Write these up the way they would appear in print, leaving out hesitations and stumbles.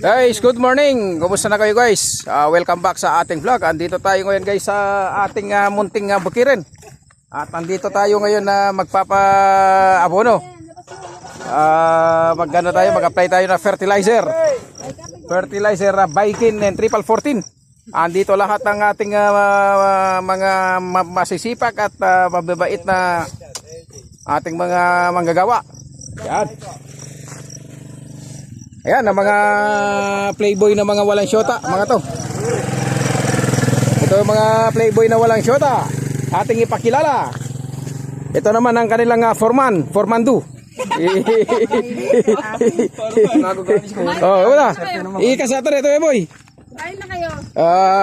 Guys, good morning. Kumusta na kayo guys? Welcome back sa ating vlog. Andito tayo ngayon guys sa ating munting bukirin. At andito tayo ngayon na magpapa-abono. Mag-apply tayo na fertilizer. Fertilizer Baikin and 1414. Andito lahat ng ating mga masisipag at mababait na ating mga manggagawa. Yan. Ayan, ang mga playboy na mga walang syota, mga to. Ito yung mga playboy na walang syota. Ating ipakilala. Ito naman ang kanilang Formando. Wala. Ikasata rin ito, boy. Kain na kayo.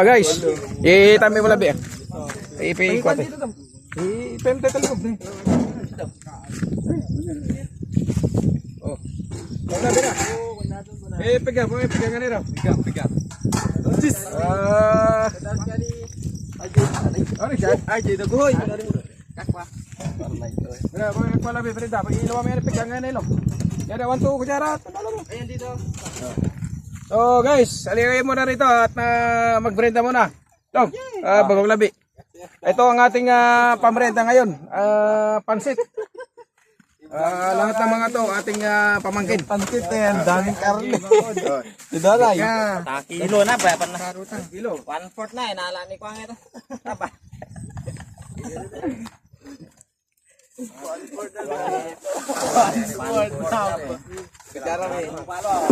Guys, itami mo labi. Ipikot. Ipemte talog. Labi na. Pegang nga nila. Pegang. Ano siya? Ay, dito guhoy. Kakwa. Wala, kakwa labi. Pero dapat ilaw mo yan. Pegang nga nila. Yan, 1, 2, kutsara. Ayan dito. So guys, aligay muna rito at magbrenda muna. Long, bagong labi. Ito ang ating pamrenta ngayon. Pansit. Lahat ng mga to ating pamangkin. Pansit na yan, daming karne. Idalay. Kilo na ba? Kilo. 1/4 na eh, naalani ko ang ito. Tapa. Kajara may. Wala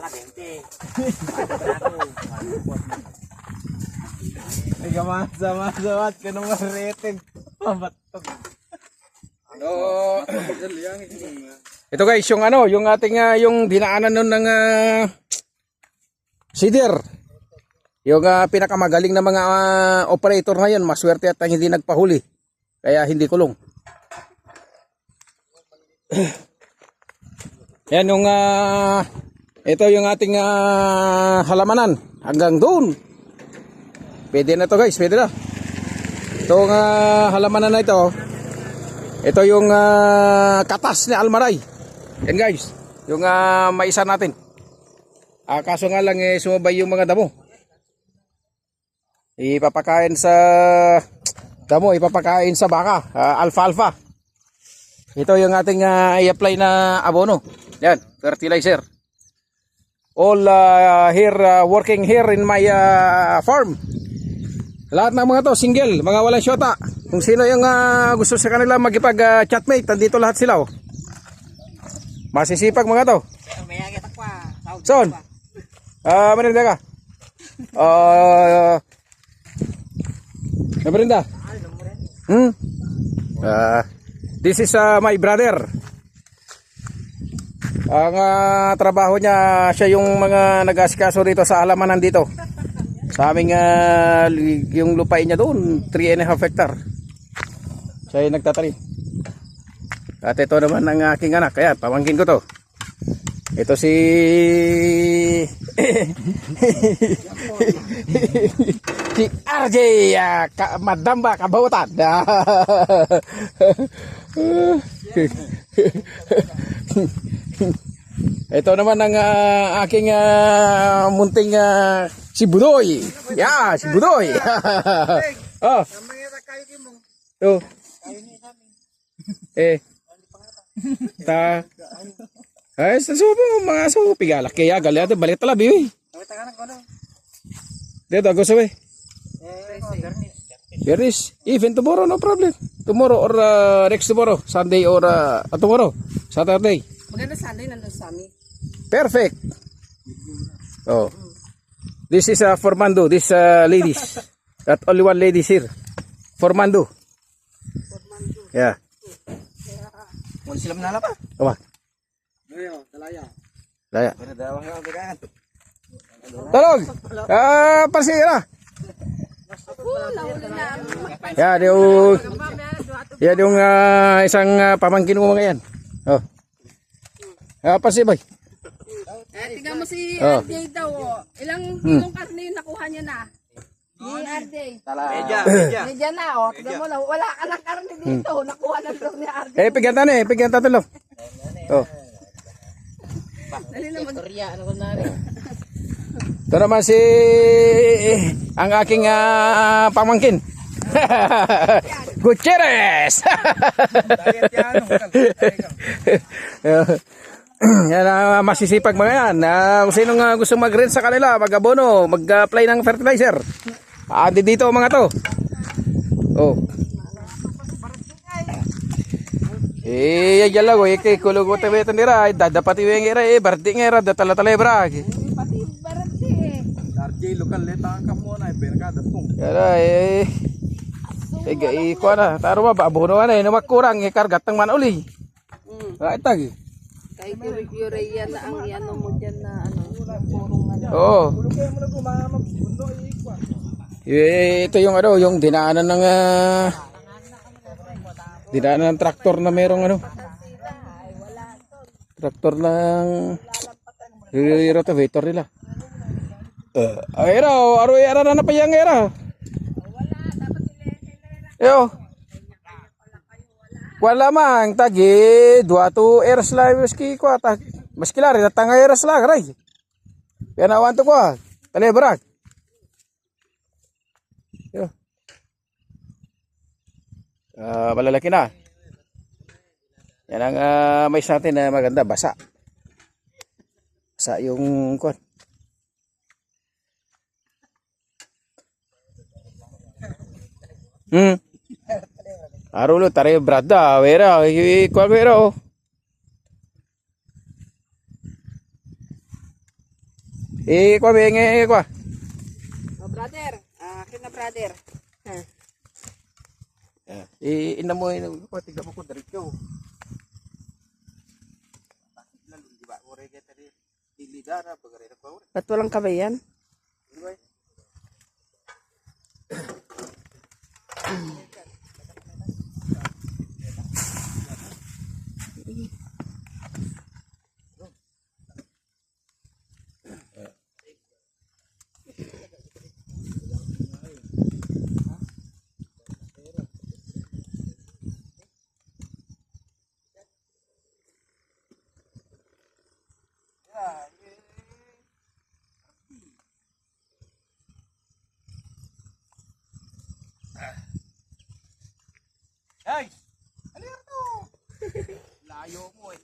20. Ay gamasa-masawat ka nung mariting. Mabatog. Ito guys, yung yung ating yung dinaanan nun ng Sider. Yung pinakamagaling na mga operator ngayon, maswerte at hindi nagpahuli. Kaya hindi kulong. Yan yung ito yung ating halamanan hanggang doon. Pwede na to guys, pwede na. Itong halamanan na ito. Ito yung katas ni Almaray. Yan guys, yung maisa natin. Kaso nga lang sumabay yung mga damo. Ipapakain sa damo, ipapakain sa baka, alfalfa. Ito yung ating i-apply na abono. Yan, fertilizer. All here working here in my farm. Lahat ng mga to single, mga walang syota. Kung sino yung gusto sa kanila magipag-chatmate, nandito lahat sila. Oh. Masisipag mga to. Son, merinda ka? Merinda? This is my brother. Ang trabaho niya, siya yung mga nag-asikaso dito sa halamanan dito. Sa aming yung lupain niya doon, 3.5 hectare. Siya yung nagtatanim. At ito naman ang aking anak. Kaya pamangkin ko to. Ito si si RJ Madamba Kabautan. Ito naman ang aking munting si Budoy. Yeah, si Budoy. Oh. Oh. Ay, sa subo mga supi galak kaya galia de balik talabi. Dito gusto we. Beris, even tomorrow no problem. Tomorrow or next tomorrow, Sunday or tomorrow, Saturday. Maganda Sunday nandun sa amin. Perfect. Oh. This is Formando, this ladies. That only one ladies here. Formando. Yeah. Muna sila manala pa. Apa? Talaya. Laya. Talog. Pasira. Yan yung isang pamangkin mo mga yan. Oh. Pasibay. Tingnan mo si RJ daw. Ilang kilong karne yung nakuha niya na? Ni RJ. Medya na. Tingnan mo lang. Wala ka ng karne dito. Nakuha na daw ni RJ. Pigyan tayo. Oh. Dali na mag... Ito naman si ang aking pamangkin. Gutierrez. Yan masisipag mga yan. Kung sinong gusto mag-rent sa kanila, mag-abono, mag-apply ng fertilizer. Dito mga to. Oh. Yan lang, kulo ko tabi ito nira. Dapat yung era, bardi ng era, datala-tala bra. Pati barati eh. Darji lokal letang ka muna berkada pung. Yara ko na, taro ba, abono na, makurang, kargat ng manuli. Itag. Kay Yuri yan na ang yan mo dyan na ano, purong ano. Oo. Ito yung ano, yung dinaanan ng traktor na merong ano. Traktor ng rotavator nila. Ayro, ara na napayang era. Yo. Wala mang tagi 2 eras lang maski ko ta. Maski lari datang eras lang ray. Yan awan to ko. Talebrak. Yo. Malalaki na. Yan ang mais natin na maganda, basa. Basa yung kon. Arulo tare brada, vera, kual vera. Kual benge kual. Oh, brother, akin na brother. Ina mo ko tignan mo ko diretso. Ba't walang kabayan? Hey! Ano yan to? Layo mo eh.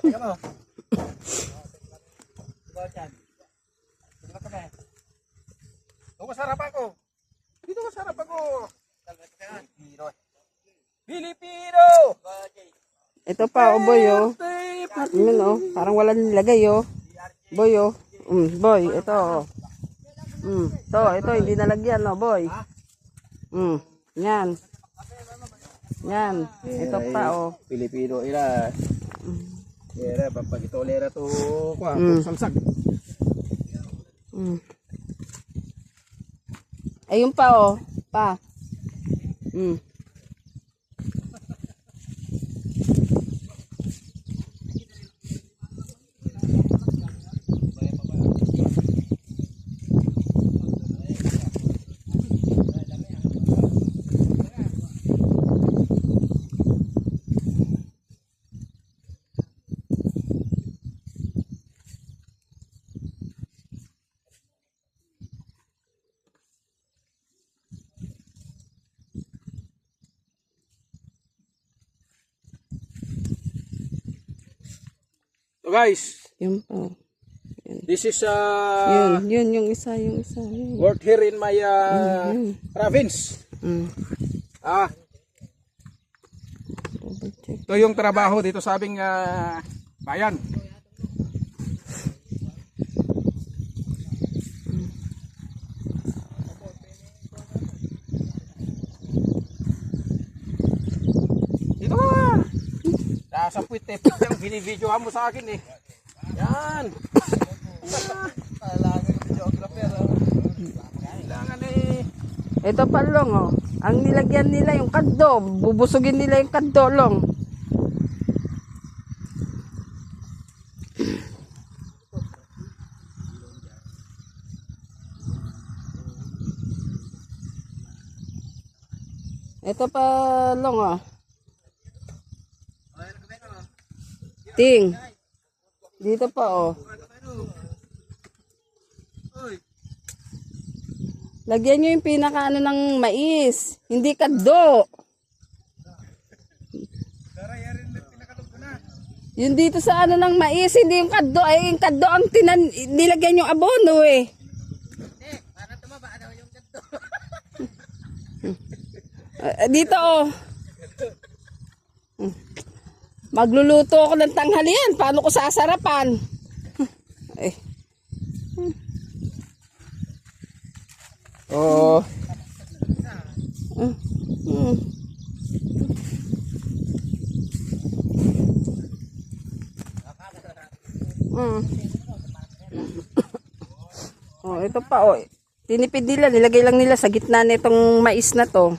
Teka mo. Diba dyan? Diba kami? Ito masarap ako. Dito masarap ako. Filipino! Ito pa, oh boy, oh. Yun, oh. Parang wala nilagay, oh. Boy, oh. Boy, ito, oh. Ito, hindi nalagyan, oh, boy. Yan. Yan. Ito pa, oh. Filipino ila. Era, papagitolera to. Kuha, samsag. Ayun pa, oh. Pa. So guys, Yun pa, oh. this is Yun, yung isa. Yun. work here in my province. Ito yung trabaho dito sa aming bayan. Dito ka! Nasa puwit eh, yung binibidyohan mo sa akin eh. Yan! Kailangan eh. Ito pa, long, oh. Ang nilagyan nila yung kaddo. Bubusugin nila yung kaddo, long. Ito pa, long, oh. Ting. Dito pa, oh. Lagyan nyo yung pinaka ano ng mais. Hindi kaddo. Yung dito sa ano ng mais, hindi yung kaddo. Ay, yung kaddo ang nilagyan yung abono eh. Hindi, para tumaba daw yung kaddo. Dito oh. Magluluto ako ng tanghalian. Paano ko sasarapan? Ay. Oh. Oh, ito pa oh. Tinipid nila, nilagay lang nila sa gitna nitong mais na to.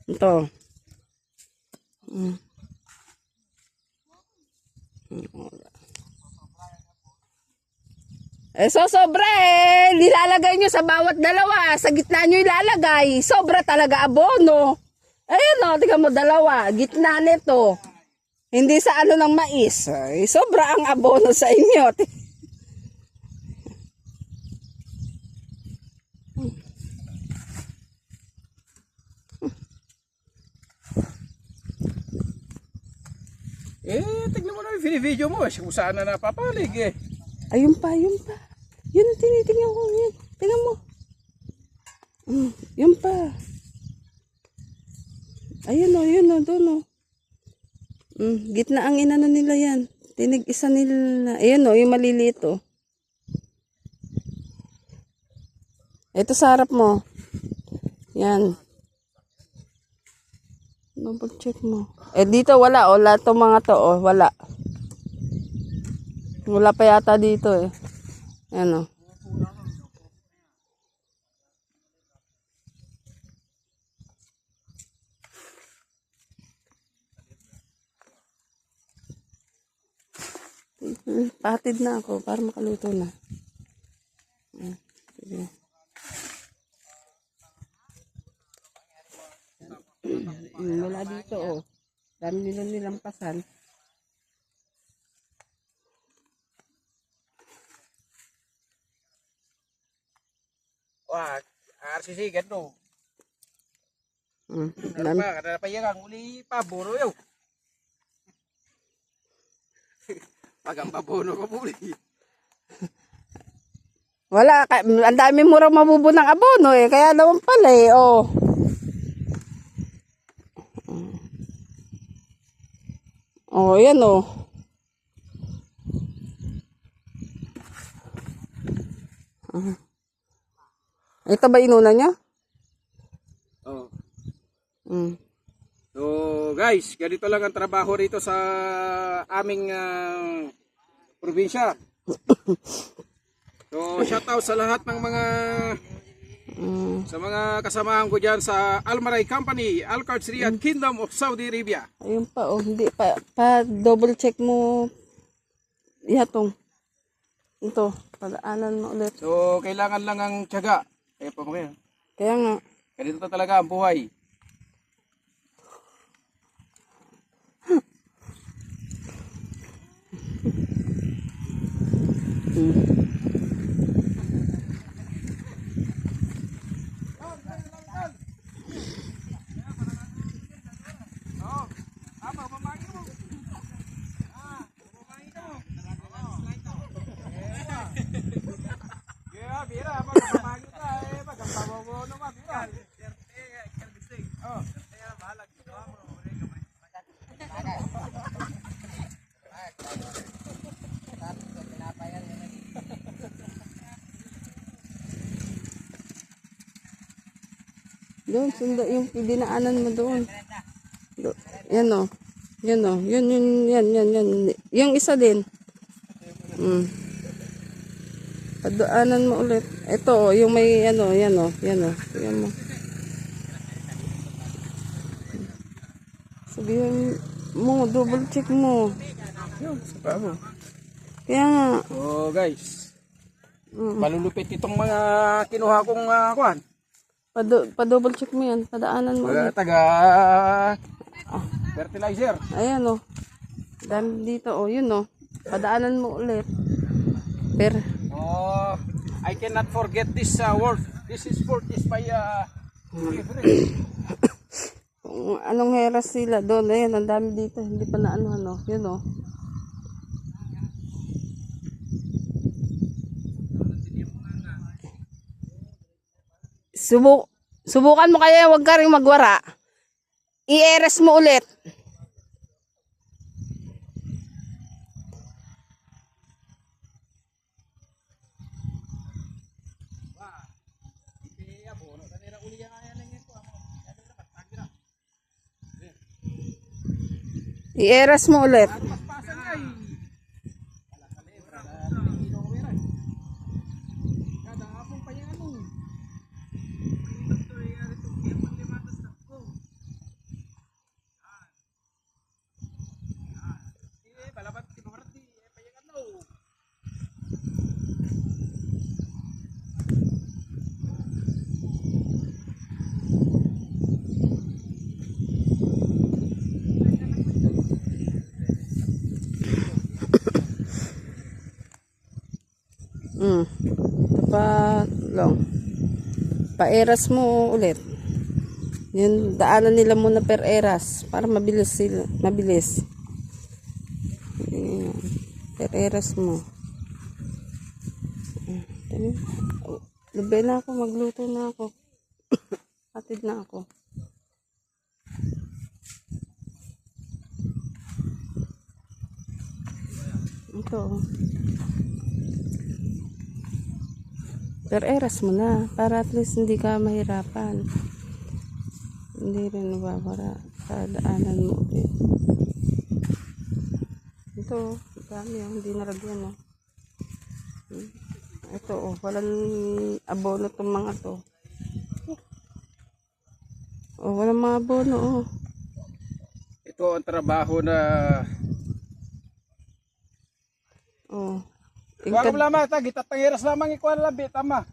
Ito. Eh, so sobra eh. Nilalagay nyo sa bawat dalawa. Sa gitna nyo ilalagay. Sobra talaga abono. Ayun o, tingnan mo dalawa. Gitna nito. Hindi sa ano ng mais. Ay, sobra ang abono sa inyo. Tignan mo na yung video mo. Kung saan na napapalig eh. Ayun pa, ayun pa. Yun ang tinitingnan ko. Yun. Tingnan mo. Yun pa. Ayun o, yun o, doon o. Gitna ang inano nila yan. Tinig isa nila. Ayun o, yung maliliit o. Ito sa harap mo. Yan. Double check mo. Eh dito wala o. Lahat ng mga to o. Wala. Wala pa yata dito eh. Yan o. Patid na ako para makaluto na. Sige. Wala dito oh. Dami nila nilampasan. Wah, RCC ganito. Dami. Kada pa yan ang uli paboro yaw. Pagang pabono ko muli. Wala, ang dami mo raw mabubunang abono eh. Kaya naman pala eh, oh. Oh, yan oh. Ito ba inuna niya? Oh. Mm. So guys, ganito lang ang trabaho rito sa aming probinsya. So shout out sa lahat ng mga sa mga kasamahan ko diyan sa Almaray Company, Al-Qards Riyadh, Kingdom of Saudi Arabia. Ayun pa oh, hindi pa double check mo ihatong. Ito, padaanan mo ulit. So kailangan lang ang tiyaga. Kaya pa mo ngayon. Kaya nga. Ganito talaga ang buhay. Doon, sunda yung dinaanan mo doon. Yan o. Yan o. Yan. Yung isa din. Padaanan mo ulit. Ito o, yung may ano, yan o. Yan o. Yan mo. Sabihin mo, double check mo. Kaya nga. So guys, malulupit itong mga kinuha kong kuhan. Pa-double check mo yan. Padaanan mo ulit. Taga fertilizer. Ayan o. Dami dito o. Yun o. Padaanan mo ulit. Per. Oh, I cannot forget this word. This is word is by favorite. Kung anong heras sila doon, ayan, ang dami dito, hindi pa na ano, yun o. Subukan mo kaya, wag ka rin magwara. I-eres mo ulit. I-eres mo ulit. Ito pa long. Pa-eras mo ulit. Yun, daanan nila muna per eras para mabilis sila, mabilis. Ayan. Per eras mo. Lubay na ako, magluto na ako. Hatid na ako. Ito. Per eras mo na para at least hindi ka mahirapan. Hindi rin nababara sa daanan mo. Ito, dami yung hindi naragyan. Ito, walang abono itong mga to. Walang mga abono. Ito ang trabaho na Wala mo lamang, gitat ng hiras lamang ikuha na labi, tama.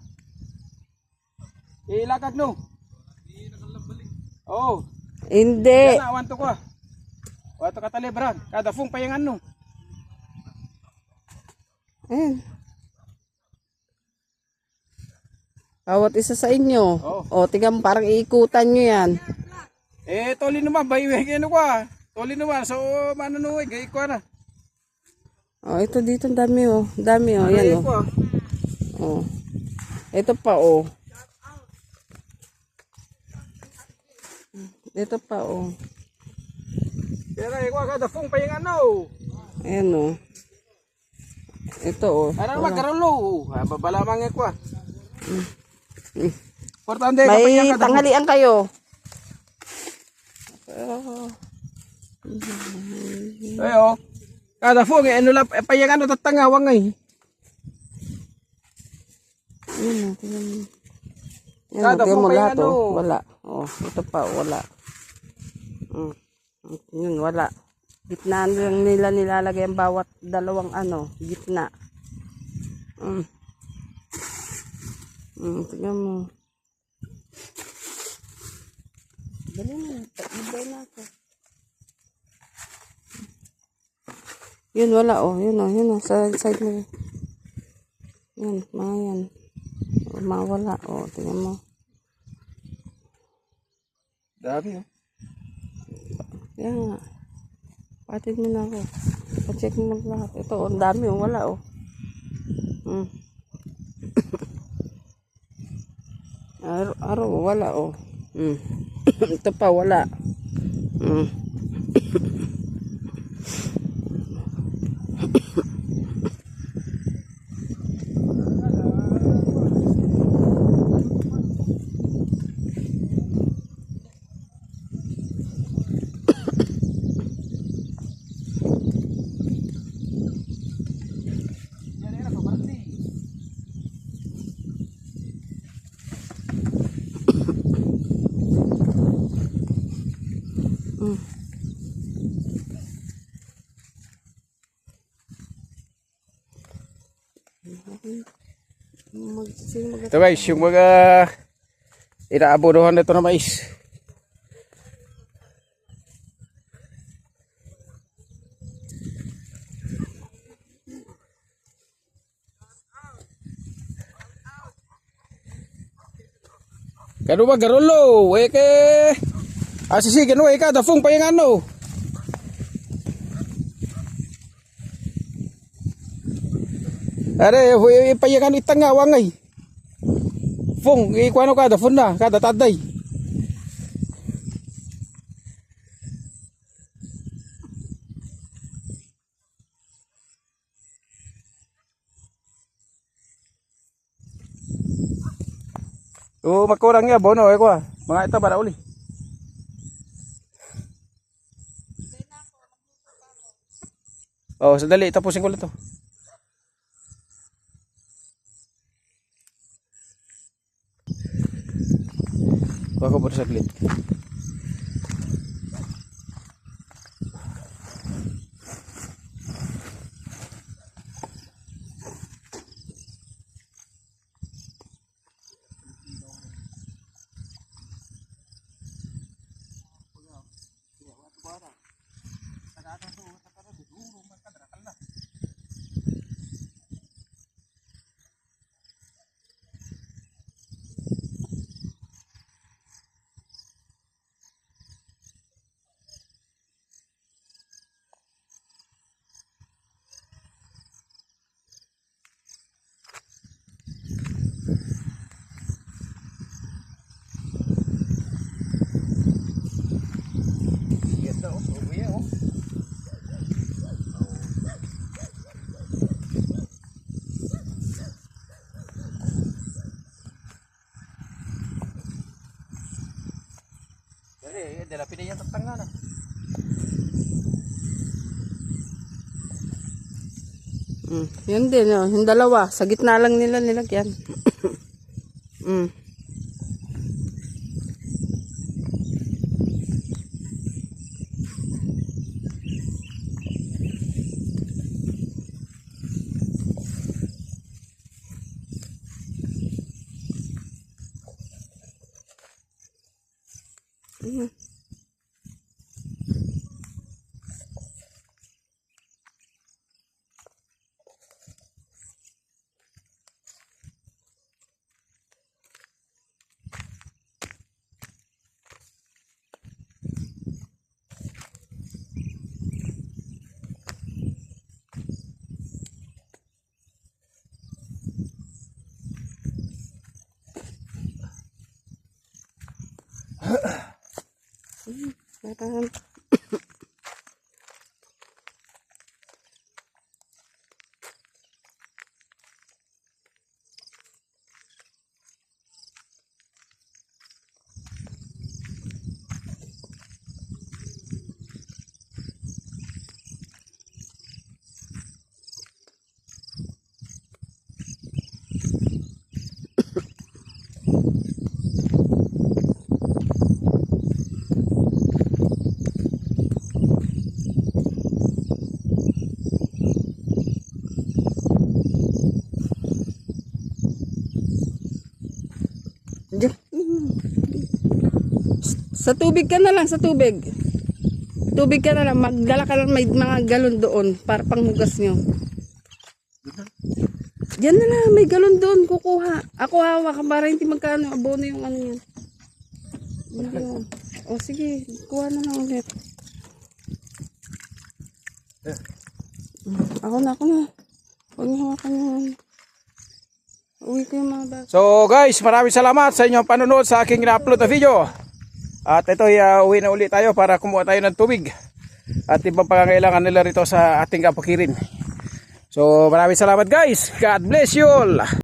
Ilagag no. Oo. Hindi. Yan na, awan to ko. Awan to katalibran. Kada fung payangan no. Ayan. Bawat isa sa inyo. O, tingnan mo, parang iikutan nyo yan. Toli naman, bayiwe kayo ko. Toli naman, so manunuwi, gay ko na. Ito dito, dami dami yan ito pa ito pa Pero ikaw kada fung payangan no. Ayan ito Ano naman karulo. Babalamang ikaw. Importante may tanghalian kayo. Ayo. Kada fung ano lang payangan no tatangawang ay. Kada fung payangan no. Wala. Ito pa wala. Yun wala. Gitna lang nila nilalagay ang bawat dalawang gitna. Tingnan mo. Dali na. Ibay na ako. Yun wala yun sa side mo. Yan, mga yan. Mawala tingnan mo. Dami Yan nga. Patid mo na ako. Pa-check mo lahat. Ito, ang dami wala Araw, wala Ito pa, wala. Ito guys, yung mga inaabonohan nito na mais. Kano ba garulo? Eke. Asisi kano eka dafong pa yung ano. Are, payangan itanga wangay. Fong, ikuano ka dafon na, kada taday. Oh, makurang ya bono ko mga ito para uli. Oh, sandali tapusin ko lang to. Baka po saglit. Dala pinay yung tatanga na. Yun din, oh. Yung dalawa. Sa gitna lang nila nilagyan. Sa tubig ka na lang, sa tubig. Tubig ka na lang, magdala ka lang, may mga galon doon para panghugas nyo. Diyan na lang, may galon doon, kukuha. Ako hawak, para hindi magkano, abono yung ano yun. O sige, kuha na lang ulit. Ako na. Huwag niyo hawakan yun. Uwi ko yung mga bata. So guys, maraming salamat sa inyong panonood sa aking na-upload na video. At ito, uwi na ulit tayo para kumuha tayo ng tubig at ibang pangangailangan nila rito sa ating kapakirin. So maraming salamat guys. God bless you all.